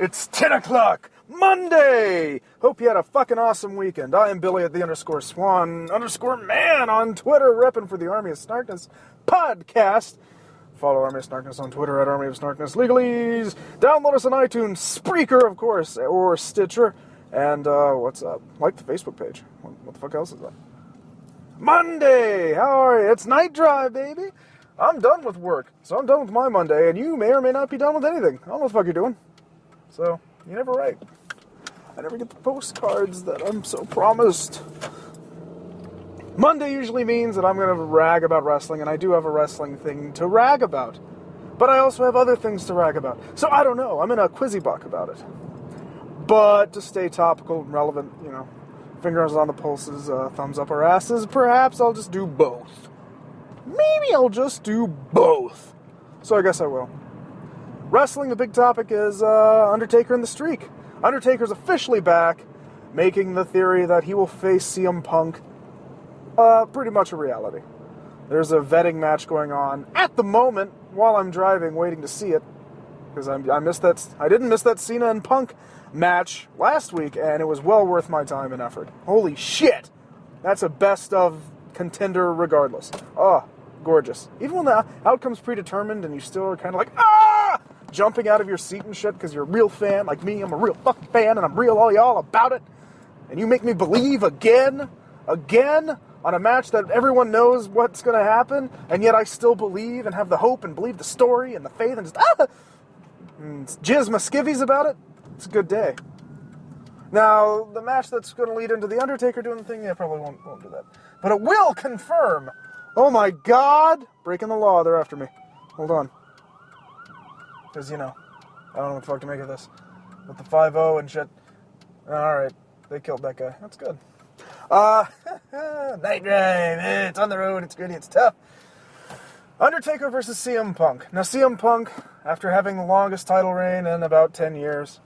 It's 10 o'clock, Monday! Hope you had a fucking awesome weekend. I am Billy at the _Swan_man on Twitter, repping for the Army of Snarkness podcast. Follow Army of Snarkness on Twitter at Army of Snarkness Legalese. Download us on iTunes, Spreaker, of course, or Stitcher. And, what's up? Like the Facebook page. What the fuck else is that? Monday! How are you? It's night drive, baby! I'm done with work, so I'm done with my Monday, and you may or may not be done with anything. I don't know what the fuck you're doing. So, you never write. I never get the postcards that I'm so promised. Monday usually means that I'm going to rag about wrestling, and I do have a wrestling thing to rag about. But I also have other things to rag about. So I don't know. I'm in a quizzy buck about it. But to stay topical and relevant, you know, fingers on the pulses, thumbs up our asses, perhaps I'll just do both. Maybe I'll just do both. So I guess I will. Wrestling, the big topic is Undertaker and the Streak. Undertaker's officially back, making the theory that he will face CM Punk pretty much a reality. There's a vetting match going on at the moment while I'm driving, waiting to see it, because I didn't miss that Cena and Punk match last week, and it was well worth my time and effort. Holy shit! That's a best of contender regardless. Oh, gorgeous. Even when the outcome's predetermined and you still are kind of like, jumping out of your seat and shit because you're a real fan like me. I'm a real fucking fan and I'm real all y'all about it. And you make me believe again, on a match that everyone knows what's going to happen, and yet I still believe and have the hope and believe the story and the faith and just, and jizz my skivvies about it. It's a good day. Now, the match that's going to lead into The Undertaker doing the thing, yeah, probably won't do that. But it will confirm. Oh my God! Breaking the law, they're after me. Hold on. Because, you know, I don't know what the fuck to make of this. With the 5-0 and shit. Alright, they killed that guy. That's good. Night drive. It's on the road, it's gritty, it's tough. Undertaker versus CM Punk. Now, CM Punk, after having the longest title reign in about 10 years,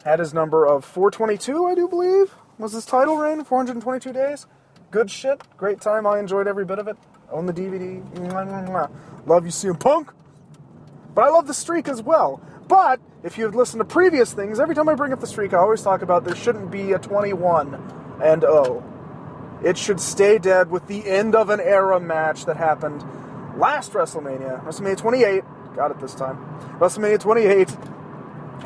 had his number of 422, I do believe, was his title reign, 422 days. Good shit, great time, I enjoyed every bit of it. Own the DVD. Love you, CM Punk. But I love the streak as well. But, if you've listened to previous things, every time I bring up the streak, I always talk about there shouldn't be a 21-0. It should stay dead with the end of an era match that happened last WrestleMania, WrestleMania 28, got it this time, WrestleMania 28,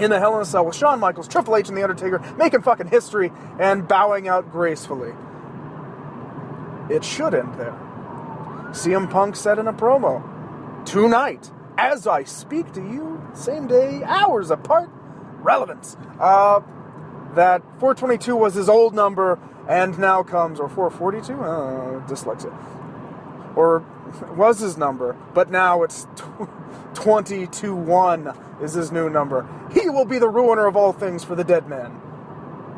in the Hell in a Cell with Shawn Michaels, Triple H, and The Undertaker making fucking history and bowing out gracefully. It should end there. CM Punk said in a promo, tonight, as I speak to you, same day, hours apart, relevance. That 422 was his old number, and now comes, or 442? Dyslexia. Or was his number, but now it's 2021 is his new number. He will be the ruiner of all things for the dead man.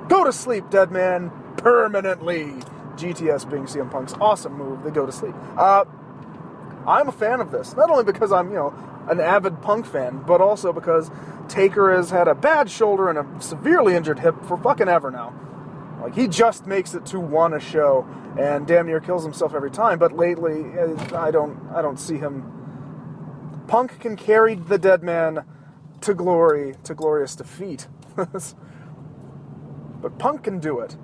Go to sleep, dead man, permanently. GTS being CM Punk's awesome move, they go to sleep. I'm a fan of this, not only because I'm, an avid Punk fan, but also because Taker has had a bad shoulder and a severely injured hip for fucking ever now. Like, he just makes it to one a show and damn near kills himself every time, but lately, I don't see him. Punk can carry the dead man to glory, to glorious defeat. But Punk can do it.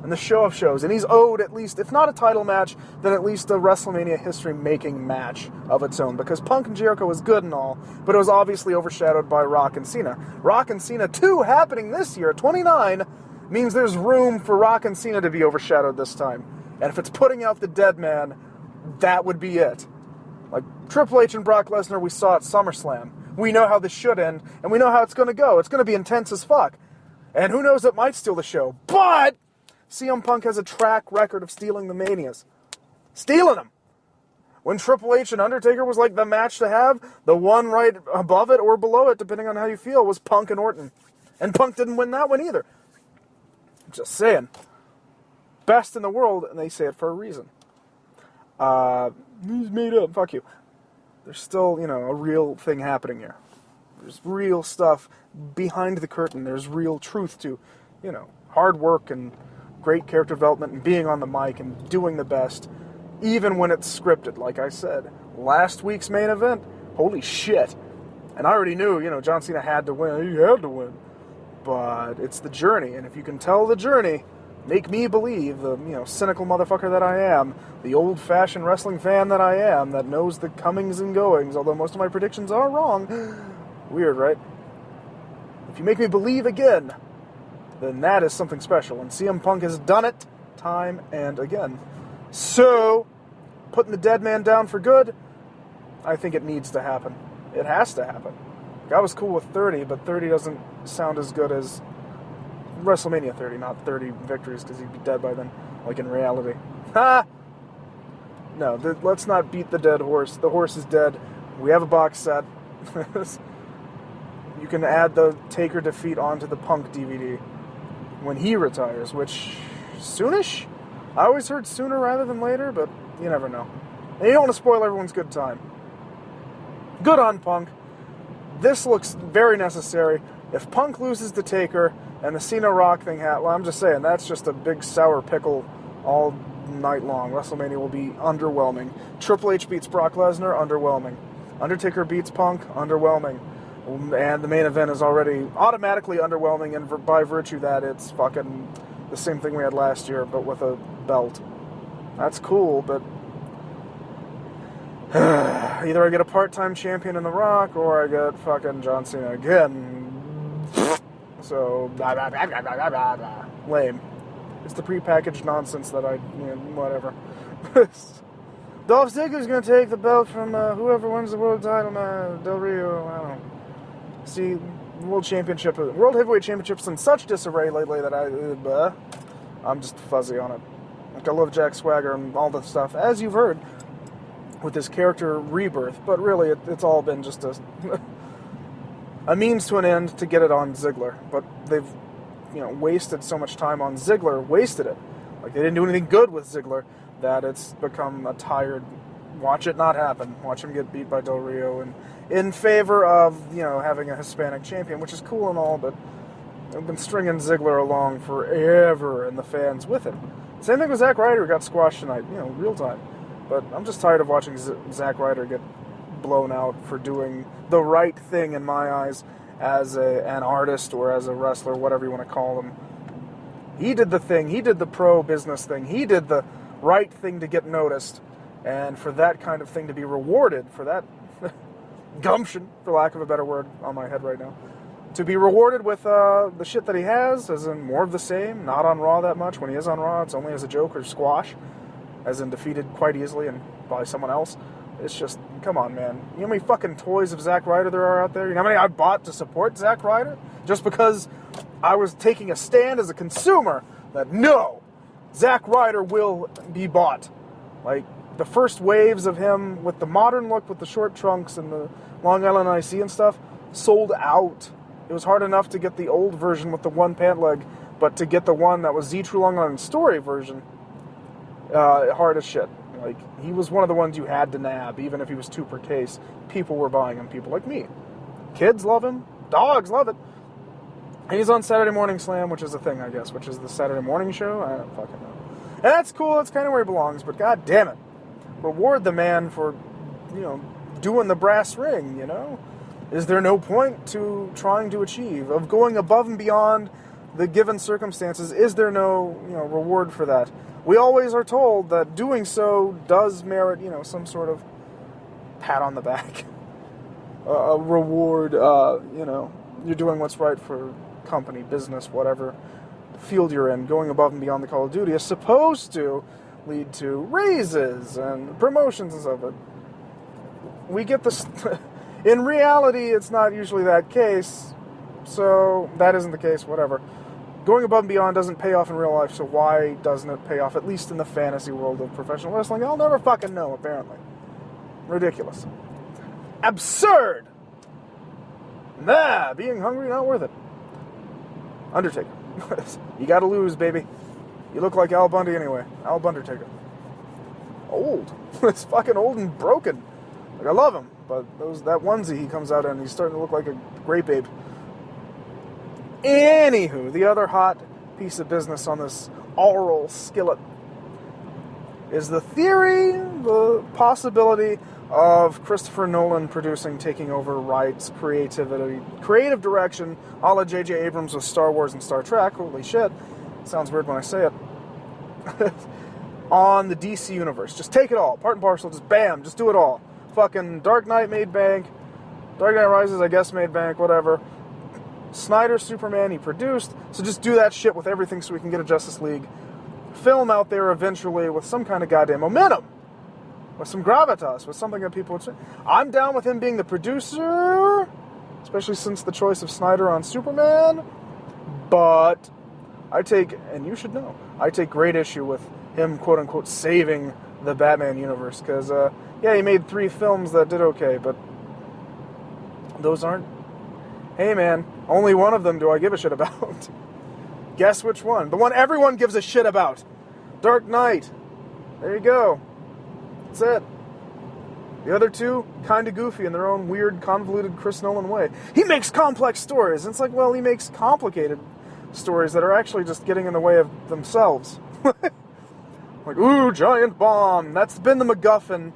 And the show of shows, and he's owed at least, if not a title match, then at least a WrestleMania history-making match of its own, because Punk and Jericho was good and all, but it was obviously overshadowed by Rock and Cena. Rock and Cena 2 happening this year, 29, means there's room for Rock and Cena to be overshadowed this time. And if it's putting out the dead man, that would be it. Like Triple H and Brock Lesnar we saw at SummerSlam. We know how this should end, and we know how it's going to go. It's going to be intense as fuck. And who knows, it might steal the show. But CM Punk has a track record of stealing the Manias. Stealing them. When Triple H and Undertaker was like the match to have, the one right above it or below it, depending on how you feel, was Punk and Orton. And Punk didn't win that one either. Just saying. Best in the world, and they say it for a reason. He's made up. Fuck you. There's still, a real thing happening here. There's real stuff behind the curtain. There's real truth to, hard work and great character development and being on the mic and doing the best, even when it's scripted, like I said. Last week's main event, holy shit. And I already knew, John Cena had to win. He had to win. But it's the journey. And if you can tell the journey, make me believe, the, cynical motherfucker that I am, the old-fashioned wrestling fan that I am, that knows the comings and goings, although most of my predictions are wrong. Weird, right? If you make me believe again, then that is something special. And CM Punk has done it time and again. So, putting the dead man down for good, I think it needs to happen. It has to happen. I was cool with 30, but 30 doesn't sound as good as WrestleMania 30, not 30 victories, because he'd be dead by then, like in reality. Ha! No, let's not beat the dead horse. The horse is dead. We have a box set. You can add the Taker defeat onto the Punk DVD when he retires, which, soonish? I always heard sooner rather than later, but you never know. And you don't want to spoil everyone's good time. Good on Punk. This looks very necessary. If Punk loses to Taker and the Cena Rock thing well, I'm just saying, that's just a big sour pickle all night long. WrestleMania will be underwhelming. Triple H beats Brock Lesnar, underwhelming. Undertaker beats Punk, underwhelming. And the main event is already automatically underwhelming, and by virtue that it's fucking the same thing we had last year, but with a belt. That's cool, but either I get a part-time champion in The Rock, or I get fucking John Cena again. So, blah, blah, blah, blah, blah, blah, blah. Lame. It's the prepackaged nonsense that whatever. Dolph Ziggler's gonna take the belt from whoever wins the world title, Del Rio, I don't know. See, World Heavyweight Championship's in such disarray lately that I'm just fuzzy on it. Like, I love Jack Swagger and all the stuff, as you've heard, with his character rebirth, but really it's all been just a means to an end to get it on Ziggler. But they've, wasted so much time on Ziggler, wasted it. Like, they didn't do anything good with Ziggler, that it's become a tired, watch it not happen, watch him get beat by Del Rio, and in favor of, having a Hispanic champion, which is cool and all, but I've been stringing Ziggler along forever, and the fans with him. Same thing with Zack Ryder, who got squashed tonight, real time. But I'm just tired of watching Zack Ryder get blown out for doing the right thing in my eyes as an artist or as a wrestler, whatever you want to call him. He did the thing. He did the pro-business thing. He did the right thing to get noticed. And for that kind of thing to be rewarded, for that gumption, for lack of a better word on my head right now, to be rewarded with the shit that he has, as in more of the same, not on Raw that much. When he is on Raw, it's only as a joke or squash, as in defeated quite easily and by someone else. It's just, come on, man. You know how many fucking toys of Zack Ryder there are out there? You know how many I bought to support Zack Ryder? Just because I was taking a stand as a consumer that, no, Zack Ryder will be bought. Like, the first waves of him with the modern look, with the short trunks and the Long Island IC and stuff, sold out. It was hard enough to get the old version with the one pant leg, but to get the one that was the True Long Island Story version, hard as shit. Like, he was one of the ones you had to nab, even if he was 2 per case. People were buying him, people like me. Kids love him, dogs love it. And he's on Saturday Morning Slam, which is a thing, I guess, which is the Saturday morning show. I don't fucking know. And that's cool, that's kind of where he belongs, but god damn it. Reward the man for, doing the brass ring, Is there no point to trying to achieve, of going above and beyond the given circumstances? Is there no, reward for that? We always are told that doing so does merit, some sort of pat on the back. A reward, you're doing what's right for company, business, whatever field you're in. Going above and beyond the Call of Duty is supposed to lead to raises and promotions and stuff, but we get this. In reality, it's not usually that case, so that isn't the case, whatever. Going above and beyond doesn't pay off in real life, so why doesn't it pay off, at least in the fantasy world of professional wrestling? I'll never fucking know, apparently. Ridiculous. Absurd! Nah, being hungry, not worth it. Undertaker. You gotta lose, baby. You look like Al Bundy anyway. Al Bundertaker. Old. It's fucking old and broken. Like, I love him, but that onesie he comes out in, he's starting to look like a grape ape. Anywho, the other hot piece of business on this oral skillet is the theory, the possibility of Christopher Nolan taking over rights, creative direction, a la J.J. Abrams with Star Wars and Star Trek. Holy shit. Sounds weird when I say it. On the DC universe. Just take it all. Part and parcel. Just bam. Just do it all. Fucking Dark Knight made bank. Dark Knight Rises, I guess, made bank. Whatever. Snyder's Superman, he produced. So just do that shit with everything so we can get a Justice League film out there eventually with some kind of goddamn momentum. With some gravitas. With something that people would say. I'm down with him being the producer. Especially since the choice of Snyder on Superman. But I take, and you should know, I take great issue with him, quote-unquote, saving the Batman universe. Because, yeah, he made 3 films that did okay, but those aren't... Hey, man, only one of them do I give a shit about. Guess which one? The one everyone gives a shit about. Dark Knight. There you go. That's it. The other 2, kind of goofy in their own weird, convoluted Chris Nolan way. He makes complex stories. And it's like, well, he makes complicated stories that are actually just getting in the way of themselves. Like, ooh, giant bomb. That's been the MacGuffin.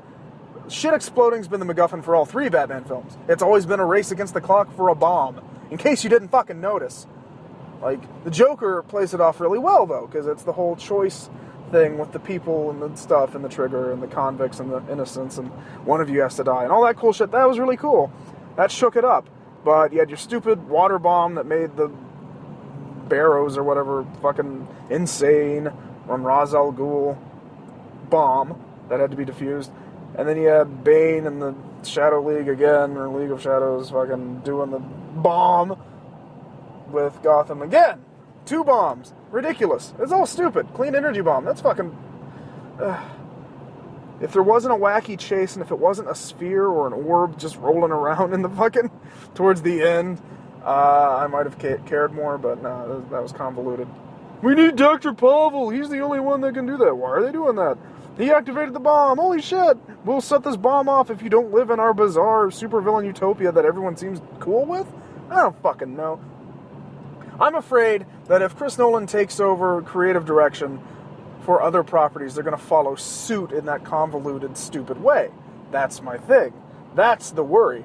Shit exploding's been the MacGuffin for all 3 Batman films. It's always been a race against the clock for a bomb. In case you didn't fucking notice. Like, the Joker plays it off really well, though, because it's the whole choice thing with the people and the stuff and the trigger and the convicts and the innocents and one of you has to die and all that cool shit. That was really cool. That shook it up. But you had your stupid water bomb that made the Barrows or whatever fucking insane on Ra's al Ghul bomb that had to be defused. And then you had Bane and the Shadow League again, or League of Shadows, fucking doing the bomb with Gotham again. 2 bombs. Ridiculous. It's all stupid. Clean energy bomb. That's fucking... If there wasn't a wacky chase, and if it wasn't a sphere or an orb just rolling around in the fucking... towards the end, I might have cared more, but no, that was convoluted. We need Dr. Pavel. He's the only one that can do that. Why are they doing that? He activated the bomb. Holy shit. We'll set this bomb off if you don't live in our bizarre supervillain utopia that everyone seems cool with? I don't fucking know. I'm afraid that if Chris Nolan takes over creative direction for other properties, they're going to follow suit in that convoluted, stupid way. That's my thing. That's the worry.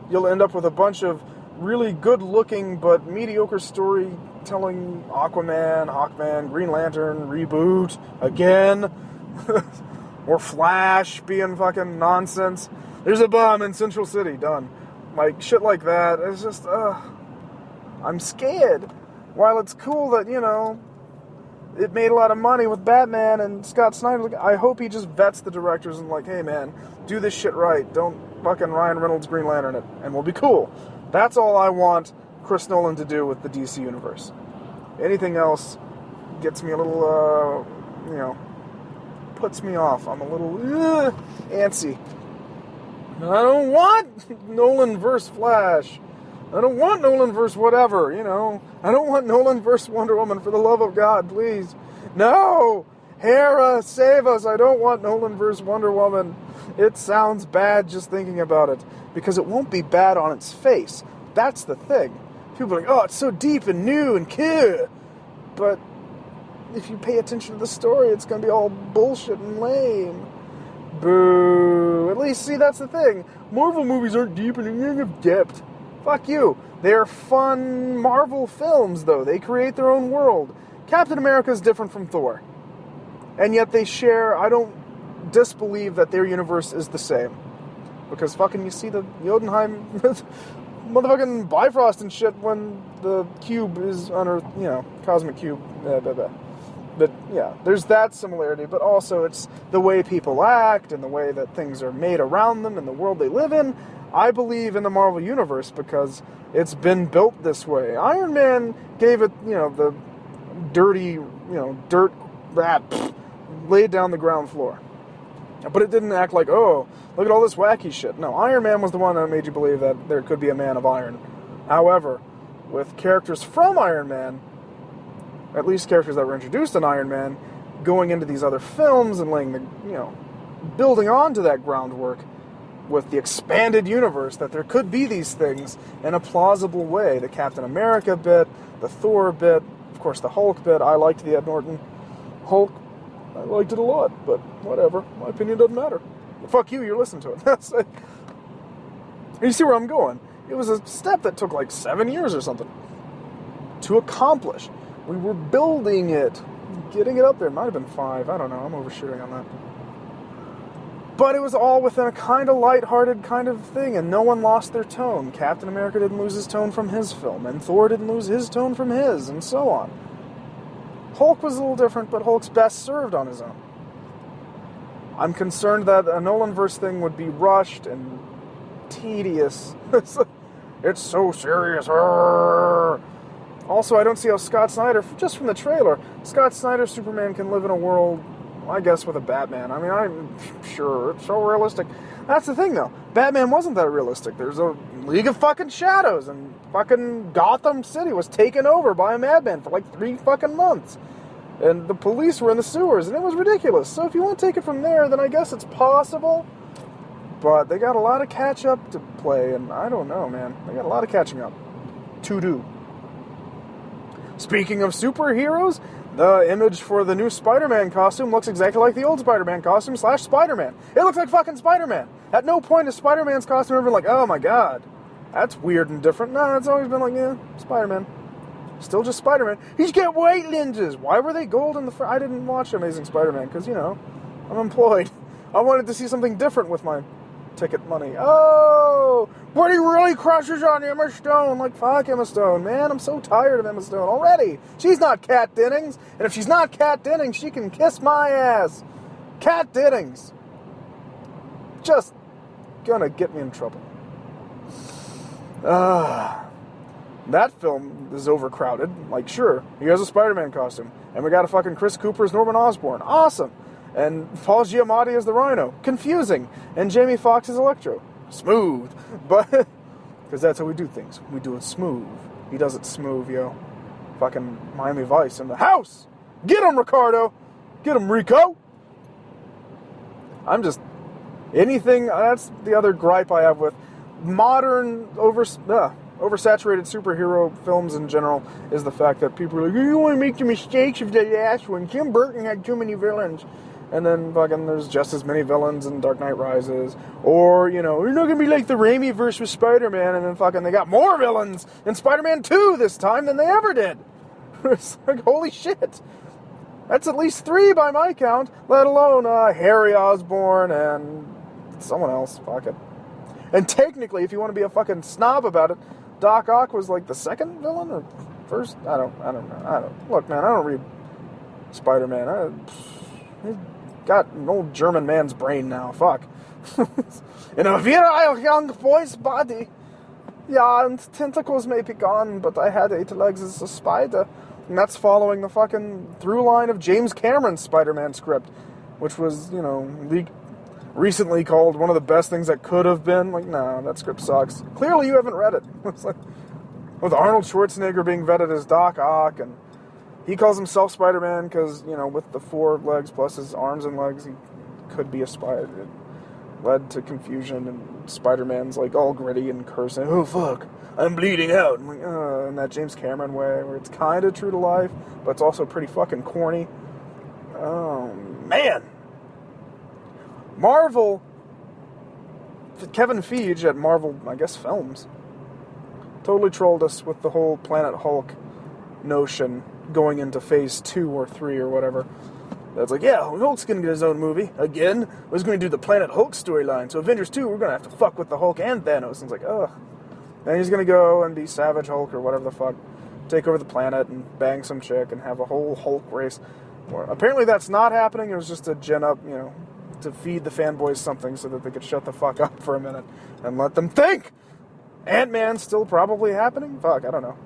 You'll end up with a bunch of really good-looking but mediocre storytelling Aquaman, Hawkman, Green Lantern, reboot, again. Or Flash being fucking nonsense. There's a bomb in Central City, done. Like, shit like that. It's just, I'm scared. While it's cool that, you know, it made a lot of money with Batman and Scott Snyder, I hope he just vets the directors and like, hey man, do this shit right. Don't fucking Ryan Reynolds Green Lantern it, and we'll be cool. That's all I want Chris Nolan to do with the DC universe. Anything else gets me a little, you know, puts me off. I'm a little antsy. I don't want Nolanverse Flash. I don't want Nolanverse whatever, you know. I don't want Nolanverse Wonder Woman, for the love of God, please. No! Hera, save us. I don't want Nolanverse Wonder Woman. It sounds bad just thinking about it, because it won't be bad on its face. That's the thing. People are like, oh, it's so deep and new and cool. But if you pay attention to the story, it's going to be all bullshit and lame. Boo. At least, see, that's the thing. Marvel movies aren't deep and they have depth. Fuck you. They're fun Marvel films, though. They create their own world. Captain America is different from Thor. And yet they share... I don't disbelieve that their universe is the same. Because fucking you see the Jotunheim... motherfucking Bifrost and shit when the cube is on Earth, you know, cosmic cube. But yeah, there's that similarity, but also it's the way people act and the way that things are made around them and the world they live in. I believe in the Marvel Universe because it's been built this way. Iron Man gave it, you know, the dirty, you know, dirt that laid down the ground floor. But it didn't act like, oh, look at all this wacky shit. No, Iron Man was the one that made you believe that there could be a man of iron. However, with characters from Iron Man, at least characters that were introduced in Iron Man, going into these other films and laying the, you know, building onto that groundwork with the expanded universe, that there could be these things in a plausible way. The Captain America bit, the Thor bit, of course the Hulk bit. I liked the Ed Norton Hulk I liked it a lot, but whatever. My opinion doesn't matter. Fuck you, you're listening to it. That's it. You see where I'm going? It was a step that took like 7 years or something to accomplish. We were building it, getting it up there. It might have been 5. I don't know. I'm overshooting on that. But it was all within a kind of lighthearted kind of thing, and no one lost their tone. Captain America didn't lose his tone from his film, and Thor didn't lose his tone from his, and so on. Hulk was a little different, but Hulk's best served on his own. I'm concerned that a Nolanverse thing would be rushed and tedious. It's so serious. Also, I don't see how Scott Snyder, just from the trailer, Scott Snyder's Superman can live in a world, I guess, with a Batman. I mean, I'm sure, it's so realistic. That's the thing, though. Batman wasn't that realistic. There's a League of fucking Shadows, and fucking Gotham City was taken over by a madman for like 3 fucking months. And the police were in the sewers, and it was ridiculous. So if you want to take it from there, then I guess it's possible. But they got a lot of catch-up to play, and I don't know, man. They got a lot of catching up to do. Speaking of superheroes, the image for the new Spider-Man costume looks exactly like the old Spider-Man costume / Spider-Man. It looks like fucking Spider-Man. At no point is Spider-Man's costume ever been like, oh my god, that's weird and different. No, it's always been like, yeah, Spider-Man. Still just Spider-Man. He's got white lenses. Why were they gold in the front? I didn't watch Amazing Spider-Man because, you know, I'm employed. I wanted to see something different with my ticket money. Oh, but he really crushes on Emma Stone. Like, fuck Emma Stone, man. I'm so tired of Emma Stone already. She's not Kat Dennings. And if she's not Kat Dennings, she can kiss my ass. Kat Dennings. Just gonna get me in trouble. That film is overcrowded. Like, sure, he has a Spider-Man costume. And we got a fucking Chris Cooper as Norman Osborn. Awesome. And Paul Giamatti as the Rhino. Confusing. And Jamie Foxx as Electro. Smooth. But, because that's how we do things. We do it smooth. He does it smooth, yo. Fucking Miami Vice in the house. Get him, Ricardo. Get him, Rico. I'm just, anything, that's the other gripe I have with modern, oversaturated superhero films in general, is the fact that people are like, you don't want to make the mistakes of the last one. Tim Burton had too many villains. And then fucking there's just as many villains in Dark Knight Rises. Or, you know, you're not going to be like the Raimi-verse with Spider-Man, and then fucking they got more villains in Spider-Man 2 this time than they ever did. It's like, holy shit. That's at least 3 by my count, let alone Harry Osborn and someone else. Fuck it. And technically, if you want to be a fucking snob about it, Doc Ock was like the second villain or first? I don't know. Look, man, I don't read Spider-Man. He's got an old German man's brain now. Fuck. In a virile young boy's body. Yeah, and tentacles may be gone, but I had 8 legs as a spider. And that's following the fucking through line of James Cameron's Spider-Man script, which was, you know, recently called one of the best things that could have been. Like, no, that script sucks. Clearly you haven't read it. It's like, with Arnold Schwarzenegger being vetted as Doc Ock, and he calls himself Spider-Man because, you know, with the 4 legs plus his arms and legs, he could be a spider. It led to confusion, and Spider-Man's like all gritty and cursing. Oh, fuck, I'm bleeding out. I'm like, in that James Cameron way, where it's kind of true to life, but it's also pretty fucking corny. Oh, man. Marvel, Kevin Feige at Marvel, I guess, Films, totally trolled us with the whole Planet Hulk notion going into phase 2 or 3 or whatever. That's like, yeah, Hulk's gonna get his own movie again. We're going to do the Planet Hulk storyline. So Avengers 2, we're gonna have to fuck with the Hulk and Thanos. And it's like, ugh. And he's gonna go and be Savage Hulk or whatever the fuck, take over the planet and bang some chick and have a whole Hulk race. Or, apparently that's not happening. It was just a gin up, you know, to feed the fanboys something so that they could shut the fuck up for a minute and let them think. Ant-Man's still probably happening? Fuck, I don't know.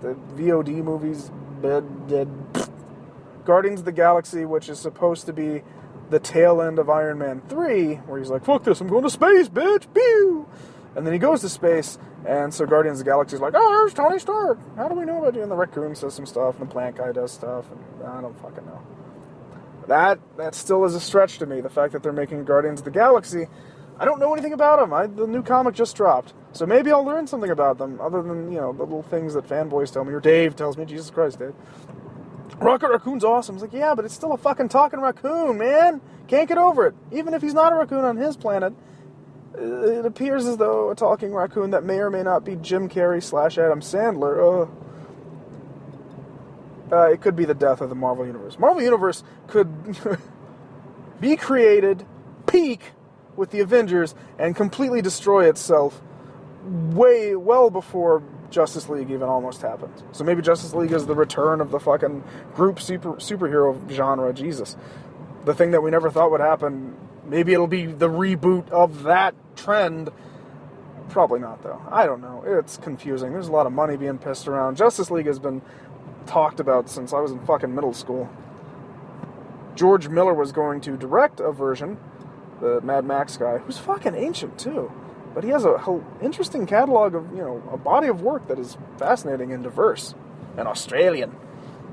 The VOD movies, dead. Guardians of the Galaxy, which is supposed to be the tail end of Iron Man 3, where he's like, fuck this, I'm going to space, bitch, pew! And then he goes to space, and so Guardians of the Galaxy is like, oh, there's Tony Stark. How do we know about you? And the Raccoon says some stuff, and the Plant Guy does stuff, and I don't fucking know. That still is a stretch to me, the fact that they're making Guardians of the Galaxy. I don't know anything about them. The new comic just dropped. So maybe I'll learn something about them, other than, you know, the little things that fanboys tell me, or Dave tells me. Jesus Christ, Dave. Rocket Raccoon's awesome. It's like, yeah, but it's still a fucking talking raccoon, man. Can't get over it. Even if he's not a raccoon on his planet, it appears as though a talking raccoon that may or may not be Jim Carrey / Adam Sandler. It could be the death of the Marvel Universe. Marvel Universe could be created, peak with the Avengers, and completely destroy itself well before Justice League even almost happened. So maybe Justice League is the return of the fucking group superhero genre. Jesus. The thing that we never thought would happen. Maybe it'll be the reboot of that trend. Probably not, though. I don't know. It's confusing. There's a lot of money being pissed around. Justice League has been talked about since I was in fucking middle school. George Miller was going to direct a version, the Mad Max guy, who's fucking ancient, too. But he has a whole interesting catalog of, a body of work that is fascinating and diverse. And Australian.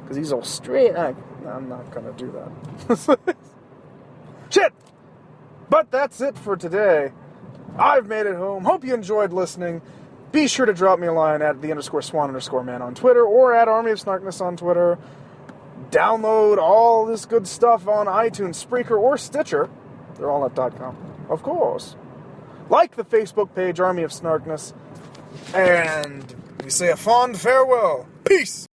Because he's Australian. I'm not going to do that. Shit! But that's it for today. I've made it home. Hope you enjoyed listening. Be sure to drop me a line at @the_swan_man on Twitter or at Army of Snarkness on Twitter. Download all this good stuff on iTunes, Spreaker, or Stitcher. They're all at .com, of course. Like the Facebook page, Army of Snarkness. And we say a fond farewell. Peace!